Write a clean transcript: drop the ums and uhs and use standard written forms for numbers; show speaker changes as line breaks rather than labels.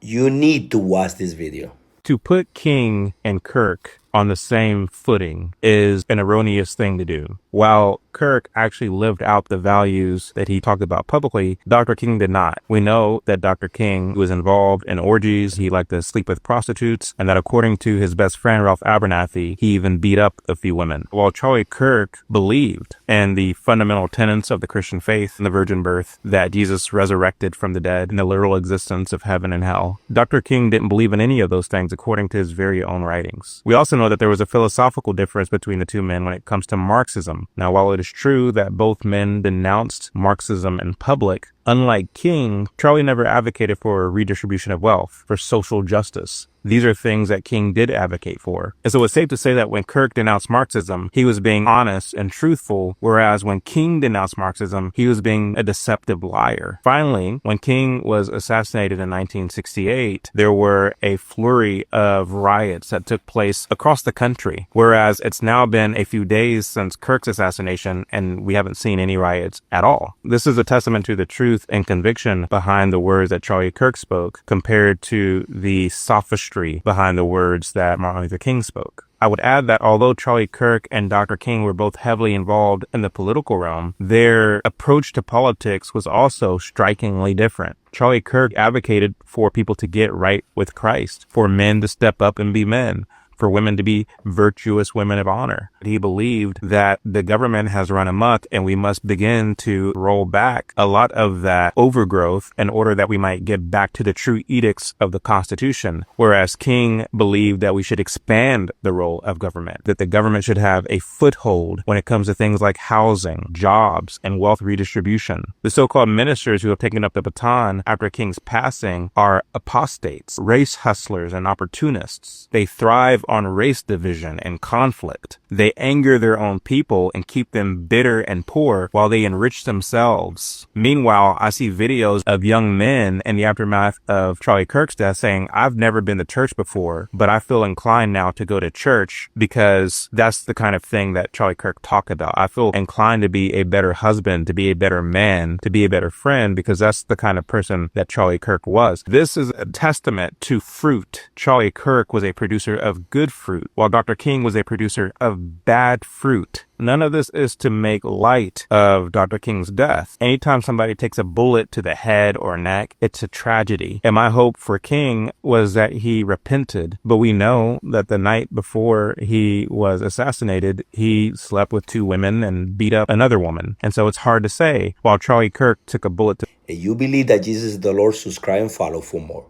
You need to watch this video.
To put King and Kirk on the same footing is an erroneous thing to do. While Kirk actually lived out the values that he talked about publicly, Dr. King did not. We know that Dr. King was involved in orgies. He liked to sleep with prostitutes, and that according to his best friend, Ralph Abernathy, he even beat up a few women. While Charlie Kirk believed in the fundamental tenets of the Christian faith and the virgin birth, that Jesus resurrected from the dead, and the literal existence of heaven and hell, Dr. King didn't believe in any of those things according to his very own writings. We also know that there was a philosophical difference between the two men when it comes to Marxism. Now, while it is true that both men denounced Marxism in public, unlike King, Charlie never advocated for a redistribution of wealth, for social justice. These are things that King did advocate for. And so it's safe to say that when Kirk denounced Marxism, he was being honest and truthful, whereas when King denounced Marxism, he was being a deceptive liar. Finally, when King was assassinated in 1968, there were a flurry of riots that took place across the country, whereas it's now been a few days since Kirk's assassination and we haven't seen any riots at all. This is a testament to the truth and conviction behind the words that Charlie Kirk spoke compared to the sophistry behind the words that Martin Luther King spoke. I would add that although Charlie Kirk and Dr. King were both heavily involved in the political realm, their approach to politics was also strikingly different. Charlie Kirk advocated for people to get right with Christ, for men to step up and be men, for women to be virtuous women of honor. He believed that the government has run amok and we must begin to roll back a lot of that overgrowth in order that we might get back to the true edicts of the Constitution. Whereas King believed that we should expand the role of government, that the government should have a foothold when it comes to things like housing, jobs, and wealth redistribution. The so-called ministers who have taken up the baton after King's passing are apostates, race hustlers, and opportunists. They thrive on race division and conflict. They anger their own people and keep them bitter and poor while they enrich themselves. Meanwhile, I see videos of young men in the aftermath of Charlie Kirk's death saying, I've never been to church before, but I feel inclined now to go to church because that's the kind of thing that Charlie Kirk talked about. I feel inclined to be a better husband, to be a better man, to be a better friend, because that's the kind of person that Charlie Kirk was. This is a testament to fruit. Charlie Kirk was a producer of good fruit, while Dr. King was a producer of bad fruit. None of this is to make light of Dr. King's death. Anytime somebody takes a bullet to the head or neck, it's a tragedy. And my hope for King was that he repented. But we know that the night before he was assassinated, he slept with two women and beat up another woman. And so it's hard to say. While Charlie Kirk took a bullet to...
If you believe that Jesus is the Lord, subscribe and follow for more.